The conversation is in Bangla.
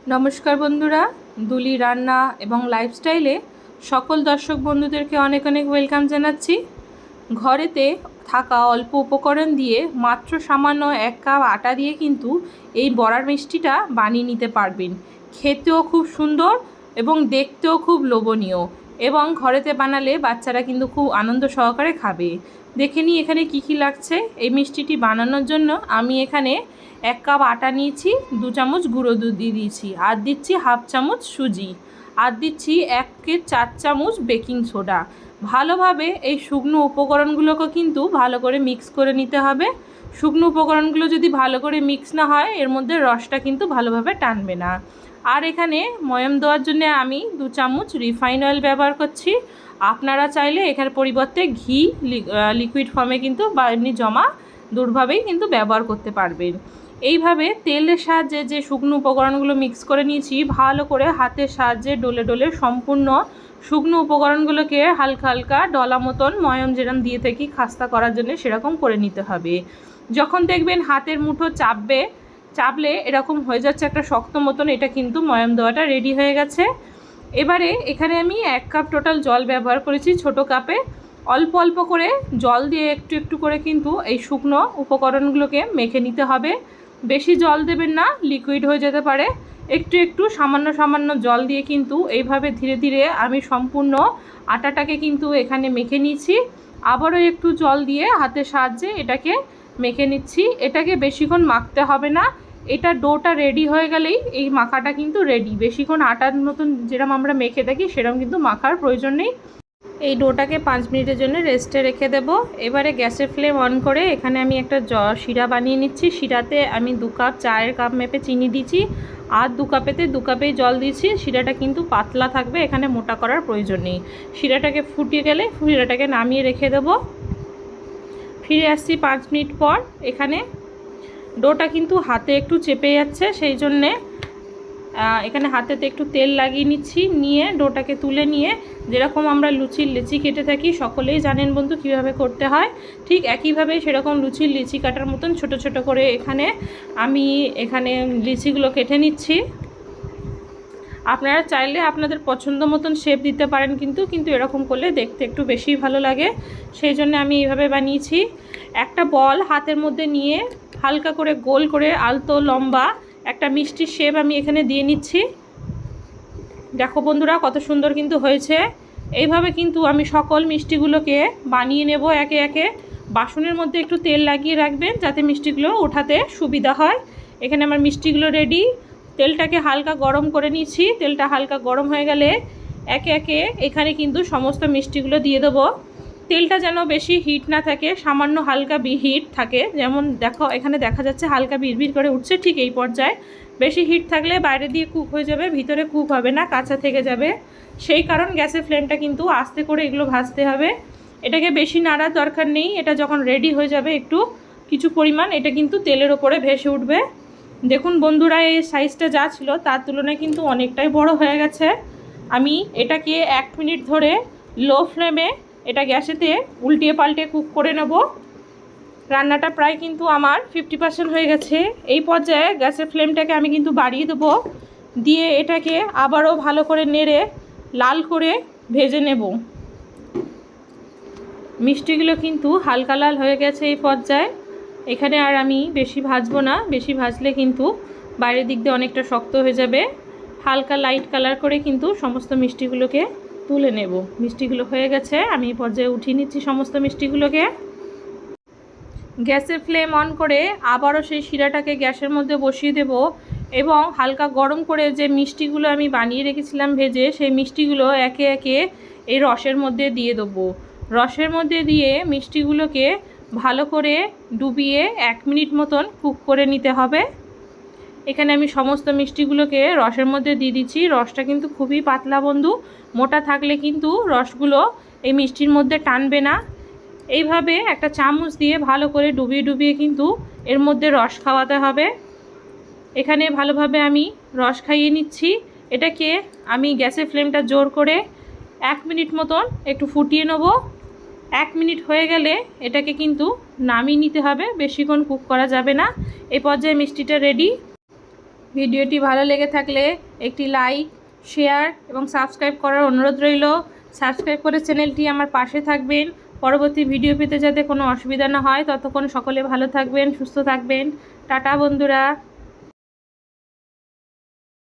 নমস্কার বন্ধুরা, দুলি রান্না এবং লাইফস্টাইলে সকল দর্শক বন্ধুদেরকে অনেক অনেক ওয়েলকাম জানাচ্ছি। ঘরেতে থাকা অল্প উপকরণ দিয়ে মাত্র সামান্য 1 কাপ আটা দিয়ে কিন্তু এই বড়ার মিষ্টিটা বানিয়ে নিতে পারবেন। খেতেও খুব সুন্দর এবং দেখতেও খুব লোভনীয়, এবং ঘরেতে বানালে বাচ্চারা কিন্তু খুব আনন্দ সহকারে খাবে। দেখে নিই এখানে কি কি লাগছে। এই মিষ্টিটি বানানোর জন্য আমি এখানে 1 কাপ আটা নিয়েছি, 2 চামচ গুঁড়ো দুধ দিয়ে দিয়েছি, আর দিচ্ছি হাফ চামচ সুজি, আর দিচ্ছি 1/4 চামচ বেকিং সোডা। ভালোভাবে এই শুকনো উপকরণগুলোকে কিন্তু ভালো করে মিক্স করে নিতে হবে। শুকনো উপকরণগুলো যদি ভালো করে মিক্স না হয়, এর মধ্যে রসটা কিন্তু ভালোভাবে টানবে না। আর এখানে ময়াম দেওয়ার জন্য আমি 2 চামচ রিফাইন অয়েল ব্যবহার করছি। আপনারা চাইলে এখানে পরিবর্তে ঘি লিকুইড ফর্মে কিন্তু বা এমনি জমা দুধভাবেই কিন্তু ব্যবহার করতে পারবেন। এইভাবে তেলের সাহায্যে যে শুকনো উপকরণগুলো মিক্স করে নিয়েছি, ভালো করে হাতের সাহায্যে ডলে ডলে সম্পূর্ণ শুকনো উপকরণগুলোকে হালকা হালকা ডলা মতন ময়াম যেরকম দিয়ে থাকি খাস্তা করার জন্য সেরকম করে নিতে হবে। যখন দেখবেন হাতের মুঠো চাপলে এরকম হয়ে যাচ্ছে একটা শক্ত মতন, এটা কিন্তু ময়াম দেওয়াটা রেডি হয়ে গেছে। এবারে এখানে আমি 1 কাপ টোটাল জল ব্যবহার করেছি ছোট কাপে। অল্প অল্প করে জল দিয়ে একটু একটু করে কিন্তু এই শুকনো উপকরণগুলোকে মেখে নিতে হবে। বেশি জল দেবেন না, লিকুইড হয়ে যেতে পারে। একটু একটু সামান্য সামান্য জল দিয়ে কিন্তু এইভাবে ধীরে ধীরে আমি সম্পূর্ণ আটাটাকে কিন্তু এখানে মেখে নিচ্ছি। আবারও একটু জল দিয়ে হাতের সাহায্যে এটাকে মেখে নিচ্ছি। এটাকে বেশিক্ষণ মাখতে হবে না, এটা ডোটা রেডি হয়ে গেলেই এই মাখাটা কিন্তু রেডি। বেশিক্ষণ আটার মতন যেরকম আমরা মেখে থাকি সেরকম কিন্তু মাখার প্রয়োজন নেই। এই ডোটাকে 5 মিনিটের জন্য রেস্টে রেখে দেব। এবারে গ্যাসের ফ্লেম অন করে এখানে আমি একটা শিরা বানিয়ে নিচ্ছি। শিরাতে আমি 2 কাপ চায়ের কাপ মেপে চিনি দিয়েছি, আর 2 কাপেতে 2 কাপেই জল দিয়েছি। শিরাটা কিন্তু পাতলা থাকবে, এখানে মোটা করার প্রয়োজন নেই। শিরাটাকে ফুটিয়ে গেলে শিরাটাকে নামিয়ে রেখে দেব। ফিরে আসছি 5 মিনিট পর। এখানে ডোটা কিন্তু হাতে একটু চেপে যাচ্ছে, সেই জন্যে এখানে হাতেতে একটু তেল লাগিয়ে নিচ্ছি। নিয়ে ডোটাকে তুলে নিয়ে যেরকম আমরা লুচির লেচি কেটে থাকি, সকলেই জানেন বন্ধু কীভাবে করতে হয়, ঠিক একইভাবে সেরকম লুচির লিচি কাটার মতন ছোট ছোট করে আমি এখানে লিচিগুলো কেটে নিচ্ছি। আপনারা চাইলে আপনাদের পছন্দ মতন শেপ দিতে পারেন, কিন্তু এরকম করলে দেখতে একটু বেশি ভালো লাগে, সেই জন্য আমি এইভাবে বানিয়েছি। একটা বল হাতের মধ্যে নিয়ে হালকা করে গোল করে আলতো লম্বা একটা মিষ্টির শেপ আমি এখানে দিয়ে নিচ্ছি। দেখো বন্ধুরা কত সুন্দর কিন্তু হয়েছে। এইভাবে কিন্তু আমি সকল মিষ্টিগুলোকে বানিয়ে নেব একে একে। বাসনের মধ্যে একটু তেল লাগিয়ে রাখবেন যাতে মিষ্টিগুলো ওঠাতে সুবিধা হয়। এখানে আমার মিষ্টিগুলো রেডি। তেলটাকে হালকা গরম করে নিচ্ছি। তেলটা হালকা গরম হয়ে গেলে একে একে এখানে কিন্তু সমস্ত মিষ্টিগুলো দিয়ে দেবো। তেলটা যেন বেশি হিট না থাকে, সামান্য হালকা হিট থাকে। যেমন দেখো এখানে দেখা যাচ্ছে হালকা বিড়বিড় করে উঠছে, ঠিক এই পর্যায়ে। বেশি হিট থাকলে বাইরে দিয়ে কুক হয়ে যাবে, ভিতরে কুক হবে না, কাঁচা থেকে যাবে। সেই কারণ গ্যাসের ফ্লেমটা কিন্তু আস্তে করে এগুলো ভাজতে হবে। এটাকে বেশি নাড়ার দরকার নেই। এটা যখন রেডি হয়ে যাবে একটু কিছু পরিমাণ, এটা কিন্তু তেলের ওপরে ভেসে উঠবে। দেখুন বন্ধুরা, এই সাইজটা যা ছিল তার তুলনায় কিন্তু অনেকটাই বড় হয়ে গেছে। আমি এটাকে 1 মিনিট ধরে লো ফ্লেমে এটা গ্যাসেতে উল্টিয়ে পাল্টে কুক করে নেব। রান্নাটা প্রায় কিন্তু আমার 50% হয়ে গেছে। এই পর্যায়ে গ্যাসের ফ্লেমটাকে আমি কিন্তু বাড়িয়ে দেবো। দিয়ে এটাকে আবারও ভালো করে নেড়ে লাল করে ভেজে নেব। মিষ্টিগুলো কিন্তু হালকা লাল হয়ে গেছে এই পর্যায়ে। এখানে আর আমি বেশি ভাজবো না, বেশি ভাজলে কিন্তু বাইরের দিক দিয়ে অনেকটা শক্ত হয়ে যাবে। হালকা লাইট কালার করে কিন্তু সমস্ত মিষ্টিগুলোকে তুলে নেব। মিষ্টিগুলো হয়ে গেছে, আমি এই পর্যায়ে উঠিয়ে নিচ্ছি সমস্ত মিষ্টিগুলোকে। গ্যাসের ফ্লেম অন করে আবারও সেই শিরাটাকে গ্যাসের মধ্যে বসিয়ে দেব, এবং হালকা গরম করে যে মিষ্টিগুলো আমি বানিয়ে রেখেছিলাম ভেজে, সেই মিষ্টিগুলো একে একে এই রসের মধ্যে দিয়ে দেবো। রসের মধ্যে দিয়ে মিষ্টিগুলোকে ভালো করে ডুবিয়ে 1 মিনিট মতন কুক করে নিতে হবে। এখানে আমি সমস্ত মিষ্টিগুলোকে রসের মধ্যে দিয়ে দিচ্ছি। রসটা কিন্তু খুবই পাতলা বন্ধু, মোটা থাকলে কিন্তু রসগুলো এই মিষ্টির মধ্যে টানবে না। এইভাবে একটা চামচ দিয়ে ভালো করে ডুবিয়ে ডুবিয়ে কিন্তু এর মধ্যে রস খাওয়াতে হবে। এখানে ভালোভাবে আমি রস খাইয়ে নিচ্ছি। এটাকে আমি গ্যাসের ফ্লেমটা জোর করে 1 মিনিট মতন একটু ফুটিয়ে নেব। 1 মিনিট হয়ে গেলে এটাকে কিন্তু নামিয়ে নিতে হবে, বেশিক্ষণ কুক করা যাবে না। এই পর্যায়ে মিষ্টিটা রেডি। ভিডিওটি ভালো লেগে থাকলে একটি লাইক, শেয়ার এবং সাবস্ক্রাইব করার অনুরোধ রইল। সাবস্ক্রাইব করে চ্যানেলটি আমার পাশে থাকবেন। পরবর্তী ভিডিও পেতে যাতে কোনো অসুবিধা না হয়, ততক্ষণ সকলে ভালো থাকবেন, সুস্থ থাকবেন। টাটা বন্ধুরা।